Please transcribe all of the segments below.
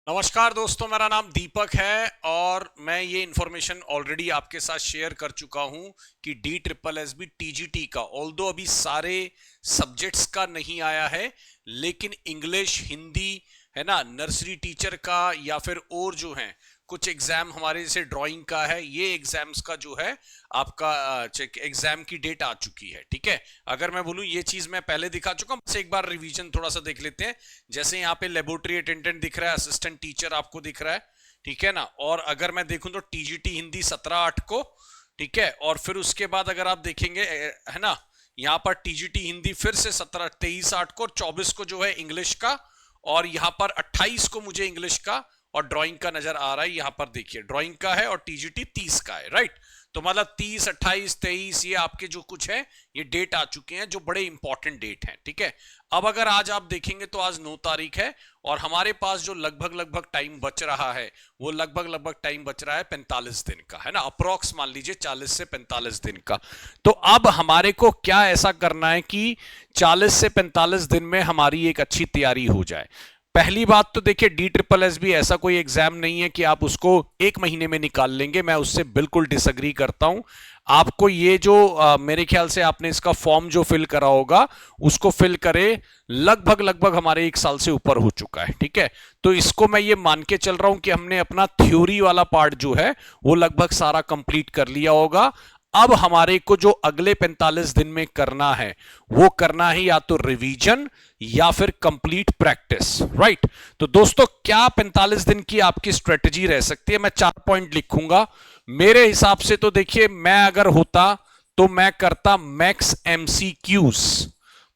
नमस्कार दोस्तों, मेरा नाम दीपक है और मैं ये इन्फॉर्मेशन ऑलरेडी आपके साथ शेयर कर चुका हूं कि DSSB TGT का ऑल्दो अभी सारे सब्जेक्ट्स का नहीं आया है, लेकिन इंग्लिश, हिंदी है ना, नर्सरी टीचर का या फिर और जो है कुछ एग्जाम हमारे जैसे ड्राइंग का है, ये एग्जाम्स का जो है आपका एग्जाम की डेट आ चुकी है। ठीक है, अगर मैं बोलूं ये चीज मैं पहले दिखा चुका हूं, बस एक बार रिवीजन थोड़ा सा देख लेते हैं। जैसे यहाँ पे लेबोरेटरी अटेंडेंट दिख रहा है, असिस्टेंट टीचर आपको दिख रहा है, ठीक है ना। और अगर मैं देखूं तो TGT हिंदी 17/8 को, ठीक है। और फिर उसके बाद अगर आप देखेंगे है ना, यहाँ पर TGT हिंदी फिर से 23/8 को और 24 को जो है इंग्लिश का, और यहाँ पर 28 को मुझे इंग्लिश का और ड्राइंग का नजर आ रहा है। यहां पर देखिए ड्राइंग का है और TGT 30 का है, राइट। तो मतलब 30, 28, 23 ये आपके जो कुछ है ये डेट आ चुके हैं, जो बड़े इंपॉर्टेंट डेट हैं। ठीक है, अब अगर आज आप देखेंगे तो आज 9 तारीख है और हमारे पास जो लगभग टाइम बच रहा है वो लगभग टाइम बच रहा है 45 दिन का, है ना। अप्रोक्स मान लीजिए 40 से 45 दिन का। तो अब हमारे को क्या ऐसा करना है कि 40 से 45 दिन में हमारी एक अच्छी तैयारी हो जाए। पहली बात तो देखिए, DSSB ऐसा कोई एग्जाम नहीं है कि आप उसको एक महीने में निकाल लेंगे, मैं उससे बिल्कुल डिसएग्री करता हूं। आपको ये जो मेरे ख्याल से आपने इसका फॉर्म जो फिल करा होगा उसको फिल करे लगभग हमारे 1 साल से ऊपर हो चुका है। ठीक है, तो इसको मैं ये मान के चल रहा हूं कि हमने अपना थ्योरी वाला पार्ट जो है वो लगभग सारा कंप्लीट कर लिया होगा। अब हमारे को जो अगले 45 दिन में करना है वो करना है या तो रिवीजन या फिर कंप्लीट प्रैक्टिस, राइट। तो दोस्तों क्या 45 दिन की आपकी स्ट्रेटजी रह सकती है, मैं 4 पॉइंट लिखूंगा। मेरे हिसाब से तो देखिए, मैं अगर होता तो मैं करता मैक्स MCQs।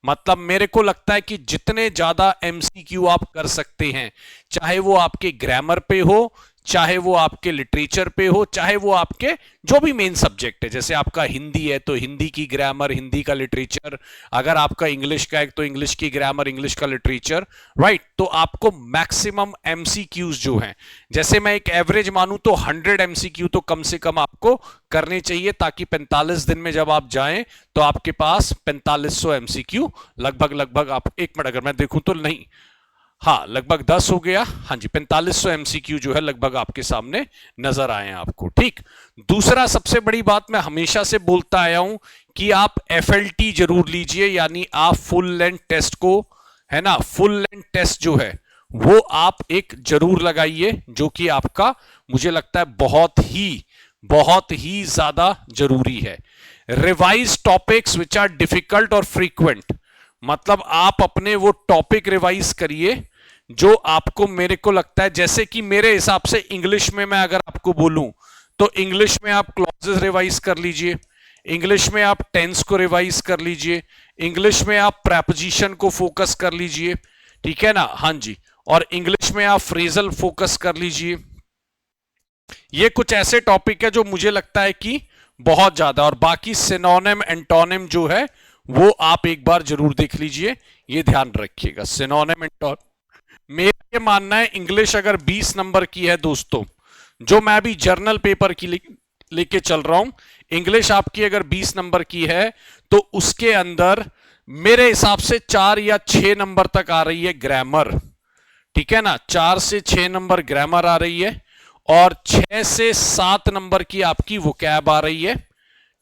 मतलब मेरे को लगता है कि जितने ज्यादा MCQ आप कर सकते हैं, चाहे वो आपके ग्रामर पे हो, चाहे वो आपके लिटरेचर पे हो, चाहे वो आपके जो भी मेन सब्जेक्ट है, जैसे आपका हिंदी है तो हिंदी की ग्रामर, हिंदी का लिटरेचर, अगर आपका इंग्लिश का है तो इंग्लिश की ग्रामर, इंग्लिश का लिटरेचर, राइट। तो आपको मैक्सिमम MCQs जो हैं, जैसे मैं एक एवरेज मानूं तो 100 MCQ तो कम से कम आपको करने चाहिए, ताकि 45 दिन में जब आप जाएं तो आपके पास 4500 MCQ लगभग आप, एक मिनट अगर मैं देखूं तो नहीं, हाँ लगभग 10 हो गया, हाँ जी 4500 MCQ जो है लगभग आपके सामने नजर आए हैं आपको। ठीक, दूसरा सबसे बड़ी बात मैं हमेशा से बोलता आया हूं कि आप FLT जरूर लीजिए, यानी आप फुल लेंथ टेस्ट को, है ना, फुल लेंथ टेस्ट जो है वो आप एक जरूर लगाइए, जो कि आपका मुझे लगता है बहुत ही ज्यादा जरूरी है। Revise topics which are difficult और फ्रीक्वेंट, मतलब आप अपने वो टॉपिक रिवाइज करिए जो आपको, मेरे को लगता है जैसे कि मेरे हिसाब से इंग्लिश में मैं अगर आपको बोलूं तो इंग्लिश में आप क्लॉजेस रिवाइज कर लीजिए, इंग्लिश में आप टेंस को रिवाइज कर लीजिए, इंग्लिश में आप प्रेपोजिशन को फोकस कर लीजिए, ठीक है ना, हाँ जी। और इंग्लिश में आप फ्रेजल फोकस कर लीजिए। ये कुछ ऐसे टॉपिक है जो मुझे लगता है कि बहुत ज्यादा, और बाकी सिनोनिम एंटोनिम जो है वो आप एक बार जरूर देख लीजिए, ये ध्यान रखिएगा सिनोनिम एंटोनिम। मेरा ये मानना है इंग्लिश अगर 20 नंबर की है दोस्तों, जो मैं अभी जर्नल पेपर की लेके चल रहा हूं, इंग्लिश आपकी अगर 20 नंबर की है तो उसके अंदर मेरे हिसाब से 4 या 6 नंबर तक आ रही है ग्रामर, ठीक है ना, 4 से 6 नंबर ग्रामर आ रही है और 6 से 7 नंबर की आपकी वोकैब आ रही है,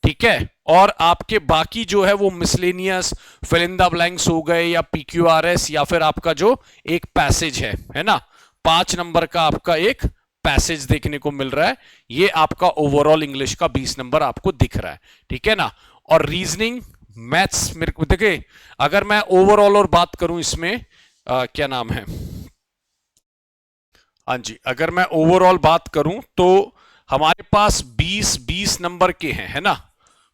ठीक है। और आपके बाकी जो है वो miscellaneous, fill in the blanks हो गए, या PQRS, या फिर आपका जो एक पैसेज है ना, 5 नंबर का आपका एक पैसेज देखने को मिल रहा है। ये आपका ओवरऑल इंग्लिश का 20 नंबर आपको दिख रहा है, ठीक है ना। और रीजनिंग, मैथ्स, मेरे को देखिए अगर मैं ओवरऑल और बात करूं इसमें क्या नाम है, हाँ जी, अगर मैं ओवरऑल बात करूं तो हमारे पास 20 नंबर के हैं, है ना,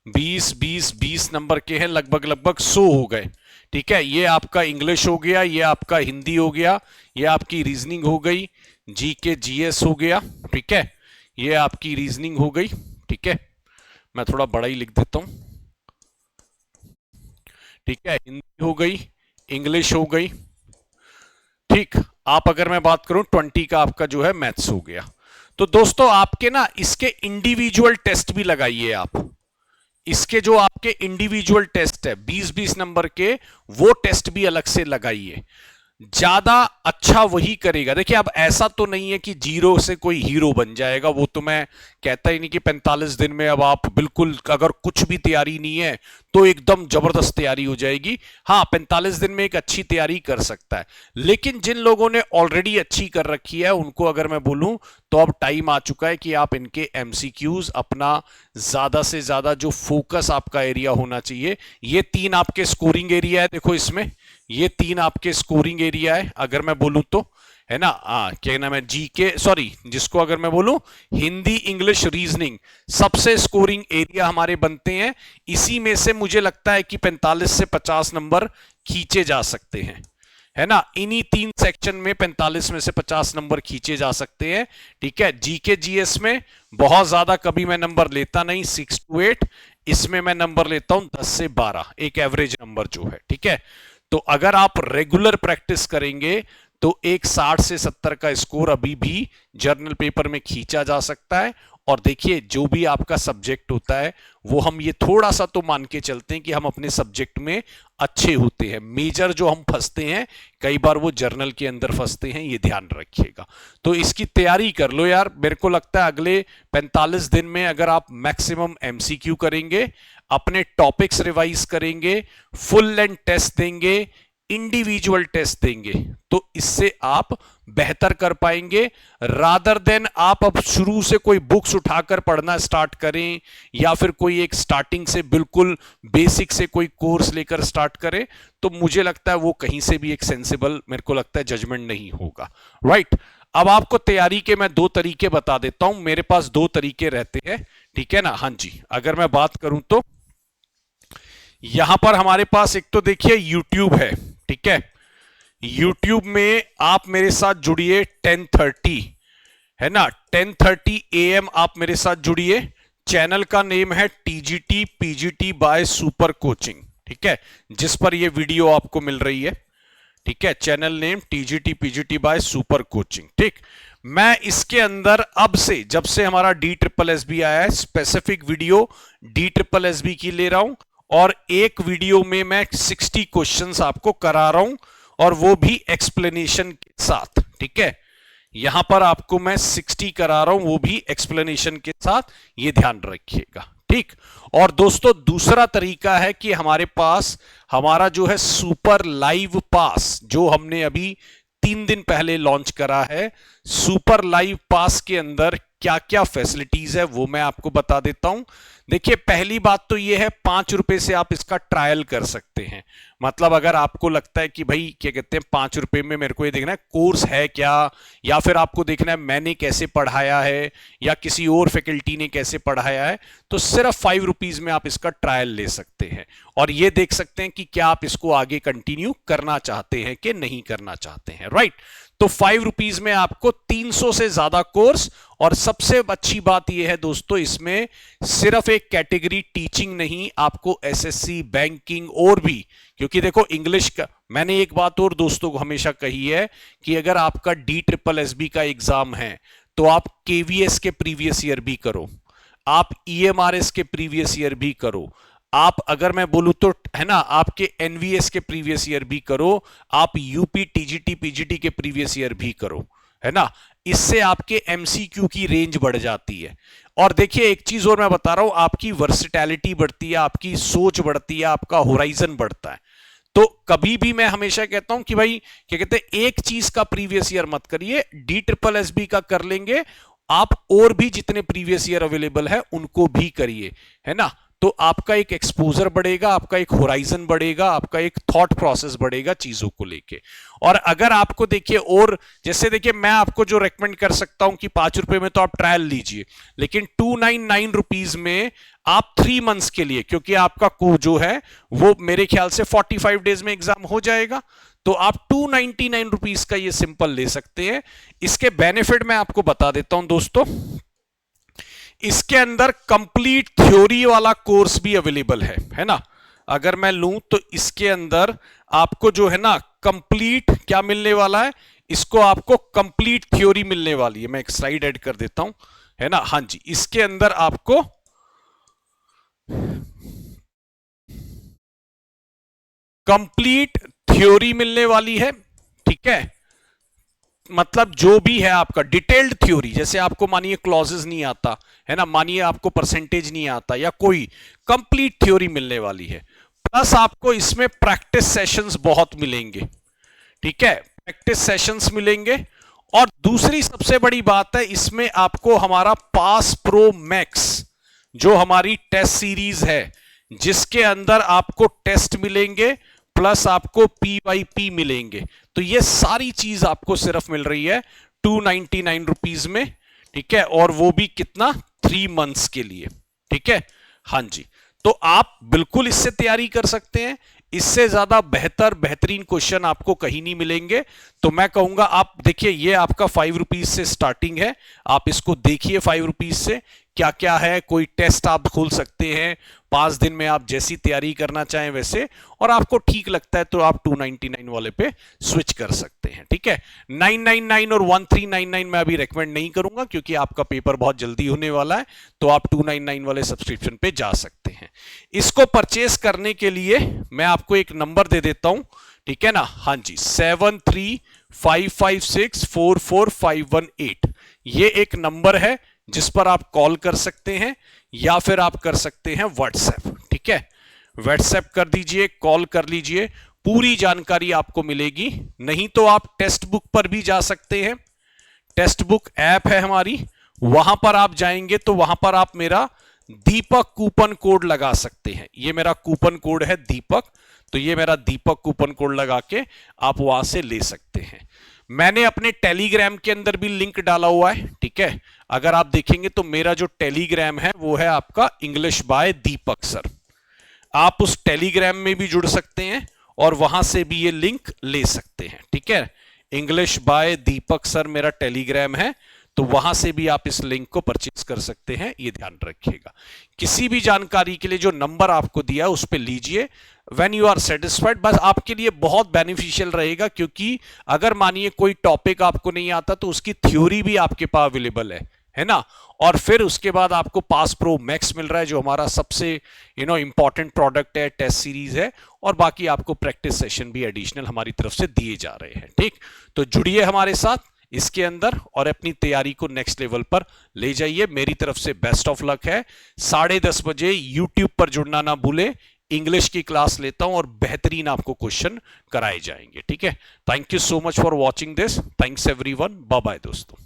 20 नंबर के हैं, लगभग 100 हो गए, ठीक है। ये आपका इंग्लिश हो गया, ये आपका हिंदी हो गया, ये आपकी रीजनिंग हो गई, GK GS हो गया, ठीक है, ये आपकी रीजनिंग हो गई, ठीक है। मैं थोड़ा बड़ा ही लिख देता हूं, ठीक है, हिंदी हो गई, इंग्लिश हो गई, ठीक। आप अगर मैं बात करूं 20 का आपका जो है मैथ्स हो गया। तो दोस्तों आपके ना इसके इंडिविजुअल टेस्ट भी लगाइए आप, इसके जो आपके इंडिविजुअल टेस्ट है 20 नंबर के, वो टेस्ट भी अलग से लगाइए। ज्यादा अच्छा वही करेगा। देखिए अब ऐसा तो नहीं है कि जीरो से कोई हीरो बन जाएगा, वो तो मैं कहता ही नहीं कि 45 दिन में अब आप बिल्कुल अगर कुछ भी तैयारी नहीं है तो एकदम जबरदस्त तैयारी हो जाएगी। हाँ 45 दिन में एक अच्छी तैयारी कर सकता है, लेकिन जिन लोगों ने ऑलरेडी अच्छी कर रखी है उनको अगर मैं बोलूं तो अब टाइम आ चुका है कि आप इनके एमसीक्यूज अपना ज्यादा से ज्यादा जो फोकस आपका एरिया होना चाहिए, ये 3 आपके स्कोरिंग एरिया है। देखो इसमें ये 3 आपके स्कोरिंग एरिया है अगर मैं बोलूं तो, है ना। क्या नाम है, जीके, सॉरी, जिसको अगर मैं बोलूं हिंदी इंग्लिश रीजनिंग, सबसे स्कोरिंग एरिया हमारे बनते हैं। इसी में से मुझे लगता है कि 45 से 50 नंबर खींचे जा सकते हैं, है ना। इन्हीं 3 सेक्शन में 45 में से 50 नंबर खींचे जा सकते हैं। ठीक है, जीके जीएस में बहुत ज्यादा कभी मैं नंबर लेता नहीं, 6 to 8, इसमें मैं नंबर लेता हूं 10 से 12, एक एवरेज नंबर जो है। ठीक है, तो अगर आप रेगुलर प्रैक्टिस करेंगे तो एक 60 से 70 का स्कोर अभी भी जर्नल पेपर में खींचा जा सकता है। और देखिए जो भी आपका सब्जेक्ट होता है वो हम ये थोड़ा सा तो मान के चलते हैं कि हम अपने सब्जेक्ट में अच्छे होते हैं। मेजर जो हम फंसते हैं कई बार वो जर्नल के अंदर फंसते हैं, ये ध्यान रखिएगा। तो इसकी तैयारी कर लो यार। मेरे को लगता है अगले 45 दिन में अगर आप मैक्सिमम एमसीक्यू करेंगे, अपने टॉपिक्स रिवाइज करेंगे, फुल लेंथ टेस्ट देंगे, इंडिविजुअल टेस्ट देंगे, तो इससे आप बेहतर कर पाएंगे। रादर देन आप अब शुरू से कोई बुक्स उठाकर पढ़ना स्टार्ट करें या फिर कोई एक स्टार्टिंग से बिल्कुल बेसिक से कोई कोर्स लेकर स्टार्ट करें, तो मुझे लगता है वो कहीं से भी एक सेंसिबल, मेरे को लगता है, जजमेंट नहीं होगा। राइट, अब आपको तैयारी के मैं 2 तरीके बता देता हूं। मेरे पास 2 तरीके रहते हैं, ठीक है ना। हाँ जी, अगर मैं बात करूं तो यहां पर हमारे पास एक तो देखिए YouTube है, ठीक है। YouTube में आप मेरे साथ जुड़िए 10:30, है ना, 10:30 AM आप मेरे साथ जुड़िए। चैनल का नेम है TGT PGT by super coaching, ठीक है, जिस पर ये वीडियो आपको मिल रही है। ठीक है, channel name TGT PGT by super coaching. ठीक, मैं इसके अंदर अब से, जब से हमारा DSSB आया है, स्पेसिफिक वीडियो DSSB की ले रहा हूं और एक वीडियो में मैं 60 क्वेश्चंस आपको करा रहा हूं और वो भी एक्सप्लेनेशन के साथ। ठीक है, यहां पर आपको मैं 60 करा रहा हूं, वो भी एक्सप्लेनेशन के साथ, ये ध्यान रखिएगा। ठीक, और दोस्तों दूसरा तरीका है कि हमारे पास हमारा जो है सुपर लाइव पास, जो हमने अभी 3 दिन पहले लॉन्च करा है। सुपर लाइव पास के अंदर क्या क्या फैसिलिटीज है वो मैं आपको बता देता हूं। देखिए पहली बात तो ये है, 5 रुपए से आप इसका ट्रायल कर सकते हैं। मतलब अगर आपको लगता है कि भाई क्या कहते हैं 5 रुपए में मेरे को ये देखना है कोर्स है क्या, या फिर आपको देखना है मैंने कैसे पढ़ाया है या किसी और फैकल्टी ने कैसे पढ़ाया है, तो सिर्फ 5 रुपीज में आप इसका ट्रायल ले सकते हैं और ये देख सकते हैं कि क्या आप इसको आगे कंटिन्यू करना चाहते हैं कि नहीं करना चाहते हैं। राइट, तो 5 रुपीज में आपको 300 से ज्यादा कोर्स, और सबसे अच्छी बात यह है दोस्तों, इसमें सिर्फ एक कैटेगरी टीचिंग नहीं, आपको एसएससी, बैंकिंग और भी, क्योंकि देखो इंग्लिश का, मैंने एक बात और दोस्तों को हमेशा कही है कि अगर आपका DSSB का एग्जाम है तो आप केवीएस के प्रीवियस ईयर भी करो, आप ईएमआरएस के प्रीवियस ईयर भी करो, आप अगर मैं बोलूं तो, है ना, आपके एनवीएस के प्रीवियस ईयर भी करो, आप यूपी टीजीटी पीजीटी के प्रीवियस ईयर भी करो, है ना। इससे आपके एमसीक्यू की रेंज बढ़ जाती है। और देखिए एक चीज और मैं बता रहा हूं, आपकी वर्सेटैलिटी बढ़ती है, आपकी सोच बढ़ती है, आपका होराइजन बढ़ता है। तो कभी भी मैं हमेशा कहता हूं कि भाई क्या कहते हैं, एक चीज का प्रीवियस ईयर मत करिए, DSSB का कर लेंगे आप, और भी जितने प्रीवियस ईयर अवेलेबल है उनको भी करिए, है ना। तो आपका एक एक्सपोजर बढ़ेगा, आपका एक होराइजन बढ़ेगा, आपका एक थॉट प्रोसेस बढ़ेगा चीजों को लेके। और अगर आपको देखिए, और जैसे देखिए मैं आपको जो रेकमेंड कर सकता हूं कि 5 रुपए में तो आप ट्रायल लीजिए, लेकिन 299 रुपीज में आप 3 मंथ्स के लिए, क्योंकि आपका जो है वो मेरे ख्याल से 45 डेज में एग्जाम हो जाएगा, तो आप 299 रुपीज का ये सिंपल ले सकते हैं। इसके बेनिफिट मैं आपको बता देता हूं दोस्तों, इसके अंदर कंप्लीट थ्योरी वाला कोर्स भी अवेलेबल है ना। अगर मैं लूं तो इसके अंदर आपको जो है ना कंप्लीट क्या मिलने वाला है, इसको आपको कंप्लीट थ्योरी मिलने वाली है। मैं एक स्लाइड ऐड कर देता हूं, है ना। हाँ जी, इसके अंदर आपको कंप्लीट थ्योरी मिलने वाली है, ठीक ठीक है, मतलब जो भी है आपका डिटेल्ड थ्योरी, जैसे आपको मानिए क्लॉजेस नहीं आता है ना, मानिए आपको परसेंटेज नहीं आता, या कोई कंप्लीट थ्योरी मिलने वाली है, प्लस आपको इसमें प्रैक्टिस सेशंस बहुत मिलेंगे। ठीक है, प्रैक्टिस सेशंस मिलेंगे। और दूसरी सबसे बड़ी बात है, इसमें आपको हमारा पास प्रो मैक्स जो हमारी टेस्ट सीरीज है, जिसके अंदर आपको टेस्ट मिलेंगे प्लस आपको PYP मिलेंगे, तो ये सारी चीज आपको सिर्फ मिल रही है 299 रुपीज में। ठीक है, और वो भी कितना, 3 मंथ्स के लिए। ठीक है, हाँ जी, तो आप बिल्कुल इससे तैयारी कर सकते हैं। इससे ज्यादा बेहतरीन क्वेश्चन आपको कहीं नहीं मिलेंगे। तो मैं कहूंगा आप देखिए, ये आपका 5 रुपीज से स्टार्टिंग है, आप इसको देखिए 5 रुपीज से क्या क्या है। कोई टेस्ट आप खोल सकते हैं 5 दिन में, आप जैसी तैयारी करना चाहें वैसे, और आपको ठीक लगता है तो आप 299 वाले पे स्विच कर सकते हैं। ठीक है, 999 और 1399 मैं अभी रेकमेंड नहीं करूंगा, क्योंकि आपका पेपर बहुत जल्दी होने वाला है, तो आप 299 वाले सब्सक्रिप्शन पे जा सकते हैं। इसको परचेस करने के लिए मैं आपको एक नंबर दे देता हूं, ठीक है ना, हाँ जी, 7355644518, ये एक नंबर है जिस पर आप कॉल कर सकते हैं, या फिर आप कर सकते हैं व्हाट्सएप। ठीक है, व्हाट्सएप कर दीजिए, कॉल कर लीजिए, पूरी जानकारी आपको मिलेगी। नहीं तो आप टेक्स्ट बुक पर भी जा सकते हैं, टेक्स्ट बुक ऐप है हमारी, वहां पर आप जाएंगे तो वहां पर आप मेरा दीपक कूपन कोड लगा सकते हैं। ये मेरा कूपन कोड है दीपक, तो ये मेरा दीपक कूपन कोड लगा के आप वहां से ले सकते हैं। मैंने अपने टेलीग्राम के अंदर भी लिंक डाला हुआ है। ठीक है, अगर आप देखेंगे तो मेरा जो टेलीग्राम है वो है आपका इंग्लिश बाय दीपक सर, आप उस टेलीग्राम में भी जुड़ सकते हैं और वहां से भी ये लिंक ले सकते हैं। ठीक है, इंग्लिश बाय दीपक सर मेरा टेलीग्राम है, तो वहां से भी आप इस लिंक को परचेज कर सकते हैं, ये ध्यान रखिएगा। किसी भी जानकारी के लिए जो नंबर आपको दिया है उस पर लीजिए, व्हेन यू आर सेटिस्फाइड, बस आपके लिए बहुत बेनिफिशियल रहेगा, क्योंकि अगर मानिए कोई टॉपिक आपको नहीं आता तो उसकी थ्योरी भी आपके पास अवेलेबल है ना, और फिर उसके बाद आपको पास प्रो मैक्स मिल रहा है, जो हमारा सबसे इंपॉर्टेंट प्रोडक्ट है, टेस्ट सीरीज है, और बाकी आपको प्रैक्टिस सेशन भी एडिशनल हमारी तरफ से दिए जा रहे हैं। ठीक, तो जुड़िए हमारे साथ इसके अंदर और अपनी तैयारी को नेक्स्ट लेवल पर ले जाइए। मेरी तरफ से बेस्ट ऑफ लक है। 10:30 बजे यूट्यूब पर जुड़ना ना भूले, इंग्लिश की क्लास लेता हूं और बेहतरीन आपको क्वेश्चन कराए जाएंगे। ठीक है, thank you so much for watching this, thanks everyone, bye bye दोस्तों।